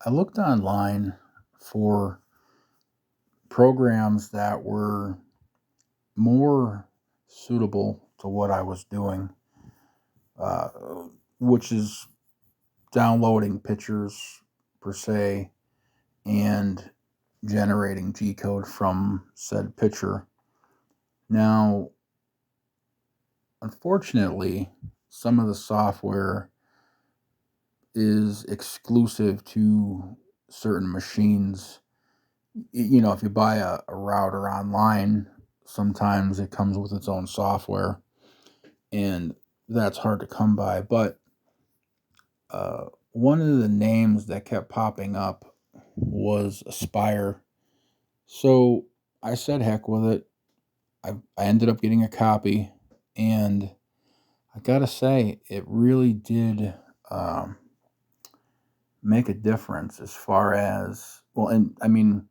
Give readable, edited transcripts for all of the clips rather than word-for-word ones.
I looked online for programs that were more suitable to what I was doing, uh, which is downloading pictures per se and generating G code from said picture. Now, unfortunately, some of the software is exclusive to certain machines. If you buy a router online, sometimes it comes with its own software, and that's hard to come by. But one of the names that kept popping up was Aspire. So I said, heck with it. I ended up getting a copy, and I gotta say, it really did make a difference as far as, well, and I mean,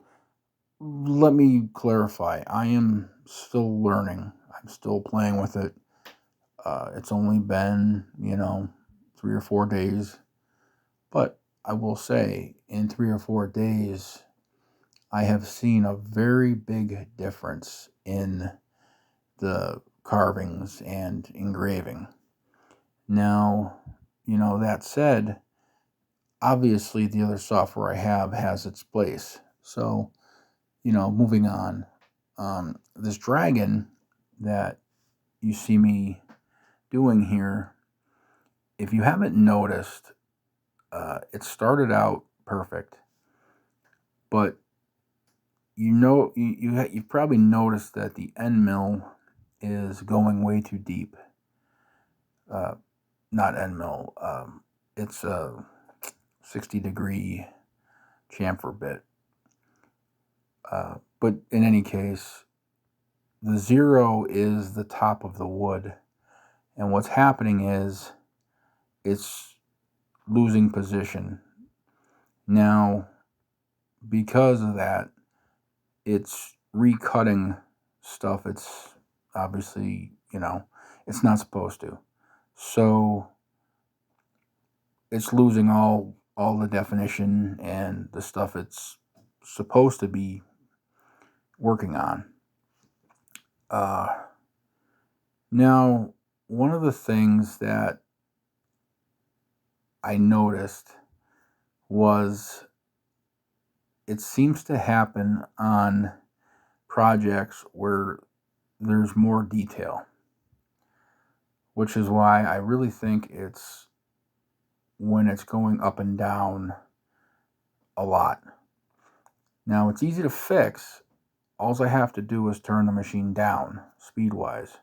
let me clarify. I am still learning. I'm still playing with it. It's only been, 3 or 4 days. But I will say, in 3 or 4 days, I have seen a very big difference in the carvings and engraving. Now, that said, obviously the other software I have has its place. So, moving on. This dragon that you see me doing here, if you haven't noticed, it started out perfect, but you've probably noticed that the end mill is going way too deep. Uh, Not end mill. It's a 60-degree chamfer bit. But in any case, the zero is the top of the wood, and what's happening is it's losing position. Now, because of that, it's recutting stuff it's obviously, it's not supposed to. So it's losing all the definition and the stuff it's supposed to be working on. Now, one of the things that I noticed was it seems to happen on projects where there's more detail, which is why I really think it's when it's going up and down a lot. Now, it's easy to fix. All I have to do is turn the machine down speed-wise,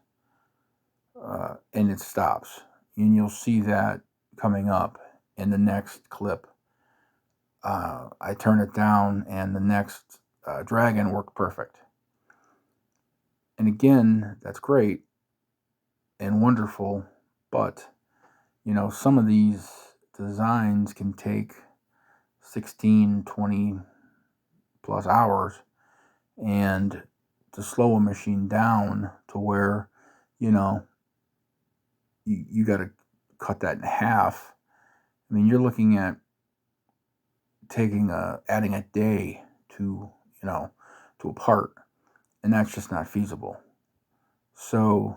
and it stops. And you'll see that coming up in the next clip. I turn it down, and the next dragon worked perfect. And again, that's great and wonderful, but some of these designs can take 16, 20 plus hours, and to slow a machine down to where you got to cut that in half. I mean, you're looking at adding a day to to a part, and that's just not feasible. So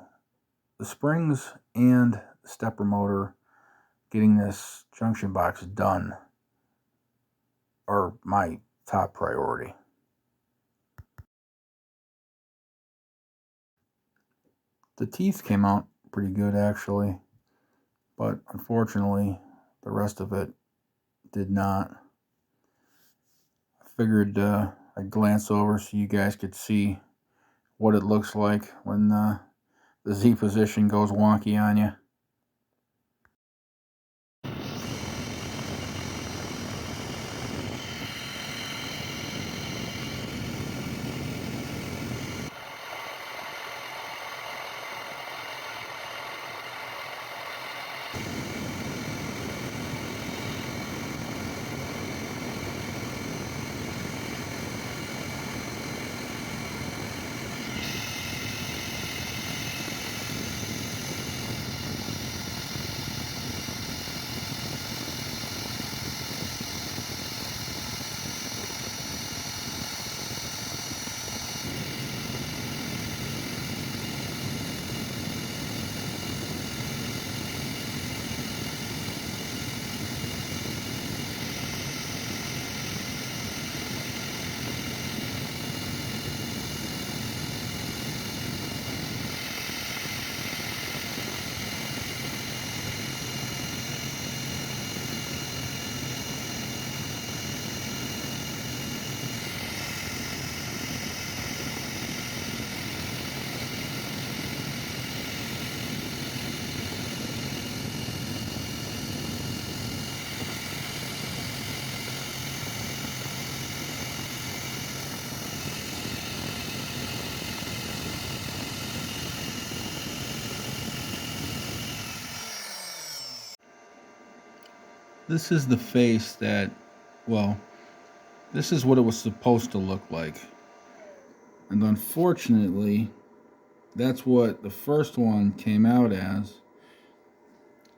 the springs and the stepper motor, getting this junction box done, are my top priority. The teeth came out pretty good actually, but unfortunately the rest of it did not. I figured I'd glance over so you guys could see what it looks like when the Z position goes wonky on you. This is the face that, well, this is what it was supposed to look like. And unfortunately, that's what the first one came out as.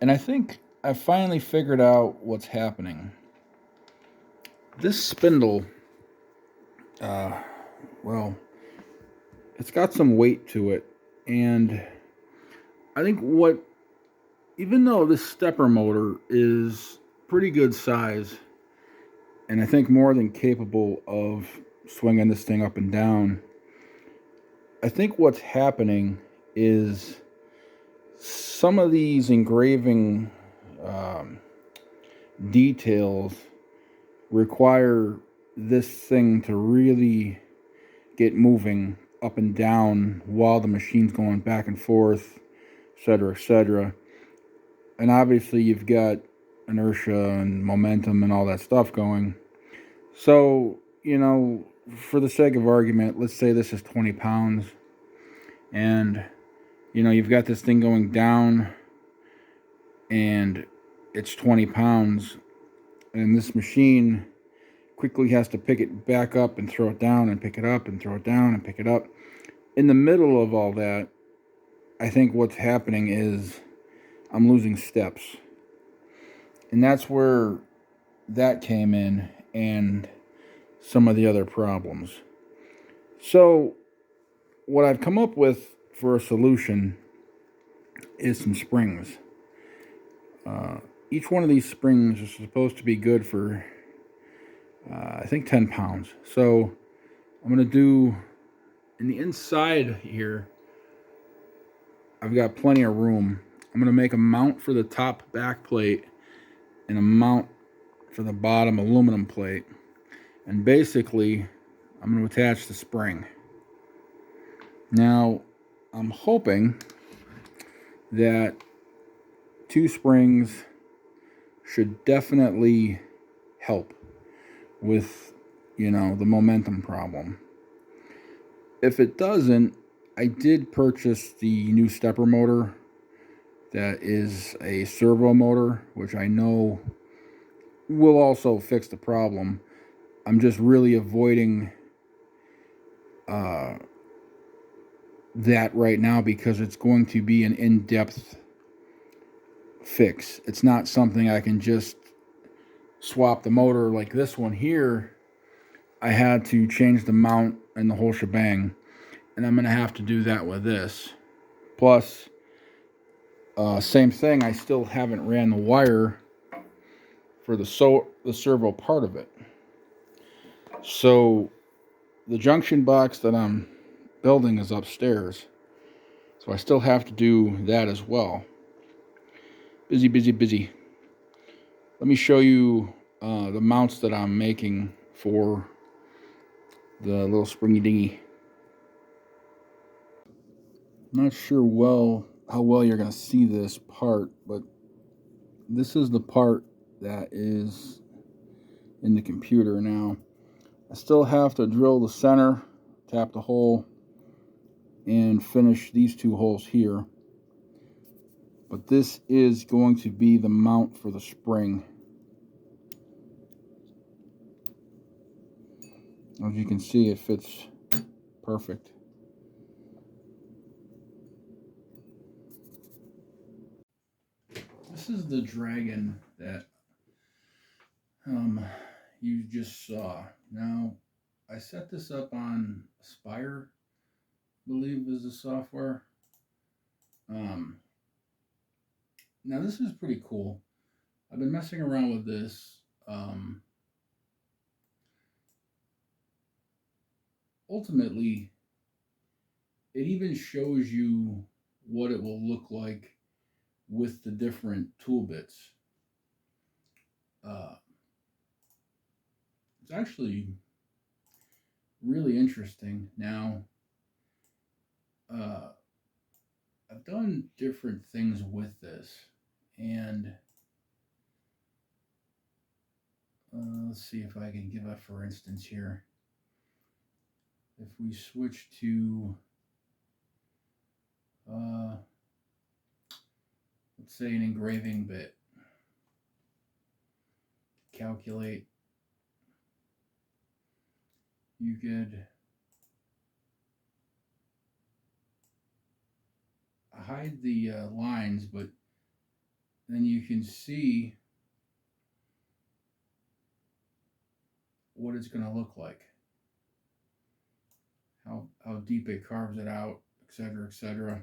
And I think I finally figured out what's happening. This spindle, uh, well, it's got some weight to it. And I think even though this stepper motor is pretty good size, and I think more than capable of swinging this thing up and down, I think what's happening is some of these engraving um, details require this thing to really get moving up and down while the machine's going back and forth, etc., etc. And obviously you've got inertia and momentum and all that stuff going. So, for the sake of argument, let's say this is 20 pounds and, you've got this thing going down and it's 20 pounds and this machine quickly has to pick it back up and throw it down and pick it up and throw it down and pick it up. In the middle of all that, I think what's happening is I'm losing steps. And that's where that came in and some of the other problems. So what I've come up with for a solution is some springs. Each one of these springs is supposed to be good for, I think, 10 pounds. So I'm going to do, in the inside here, I've got plenty of room. I'm going to make a mount for the top back plate and a mount for the bottom aluminum plate. And basically, I'm going to attach the spring. Now, I'm hoping that 2 springs should definitely help with, the momentum problem. If it doesn't, I did purchase the new stepper motor that is a servo motor, which I know will also fix the problem. I'm just really avoiding that right now because it's going to be an in-depth fix. It's not something I can just swap the motor like this one here. I had to change the mount and the whole shebang, and I'm going to have to do that with this. Plus, same thing, I still haven't ran the wire for the servo part of it. So the junction box that I'm building is upstairs, so I still have to do that as well. Busy, busy, busy. Let me show you the mounts that I'm making for the little springy dingy. I'm not sure how well you're going to see this part, but this is the part that is in the computer now. I still have to drill the center, tap the hole, and finish these 2 holes here. But this is going to be the mount for the spring. As you can see, it fits perfect. This is the dragon that you just saw. Now, I set this up on Aspire, I believe is the software. Now this is pretty cool. I've been messing around with this. Ultimately, it even shows you what it will look like with the different tool bits. It's actually really interesting. Now, I've done different things with this, and let's see if I can give a for instance here. If we switch to, let's say, an engraving bit. calculate. You could hide the lines, but then you can see what it's going to look like, how deep it carves it out, etc., etc.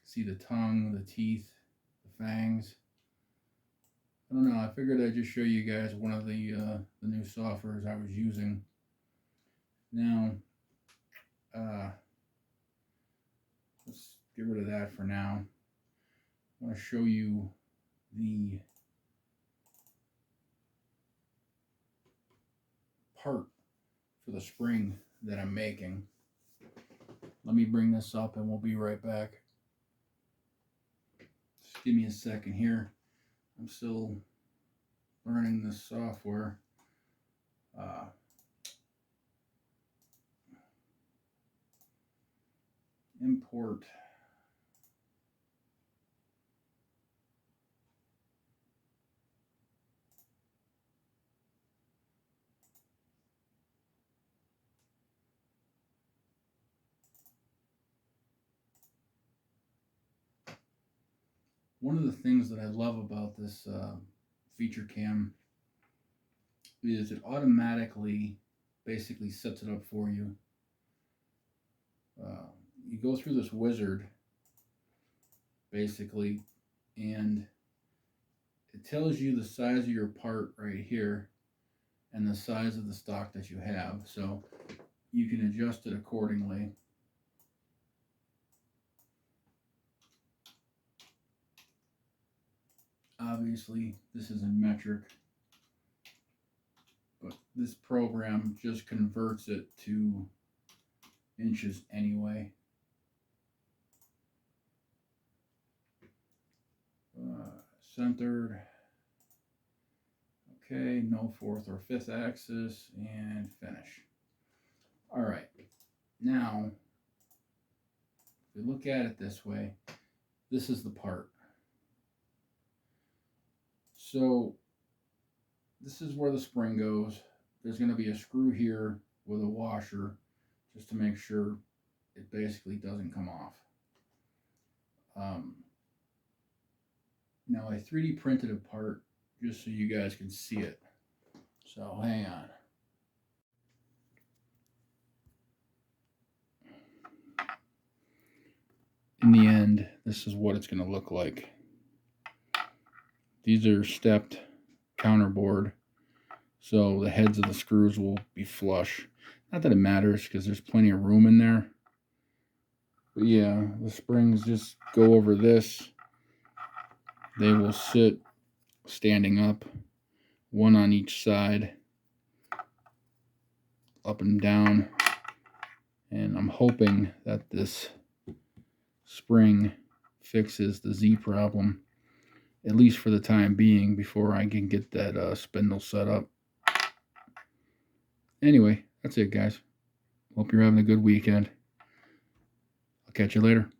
See the tongue, the teeth, the fangs. I don't know, I figured I'd just show you guys one of the new softwares I was using. Now, let's get rid of that for now. I want to show you the part for the spring that I'm making. Let me bring this up and we'll be right back. Just give me a second here. I'm still learning this software. Import. One of the things that I love about this feature cam is it automatically basically sets it up for you. You go through this wizard basically, and it tells you the size of your part right here and the size of the stock that you have, so you can adjust it accordingly. Obviously, this is in metric, but this program just converts it to inches anyway. Centered. Okay, no fourth or fifth axis, and finish. All right, now, if we look at it this way, this is the part. So this is where the spring goes. There's going to be a screw here with a washer just to make sure it basically doesn't come off. Now I 3D printed a part just so you guys can see it. So hang on. In the end, this is what it's going to look like. These are stepped counterboard, so the heads of the screws will be flush. Not that it matters because there's plenty of room in there. But yeah, the springs just go over this. They will sit standing up, one on each side, up and down. And I'm hoping that this spring fixes the Z problem, at least for the time being, before I can get that spindle set up. Anyway, that's it, guys. Hope you're having a good weekend. I'll catch you later.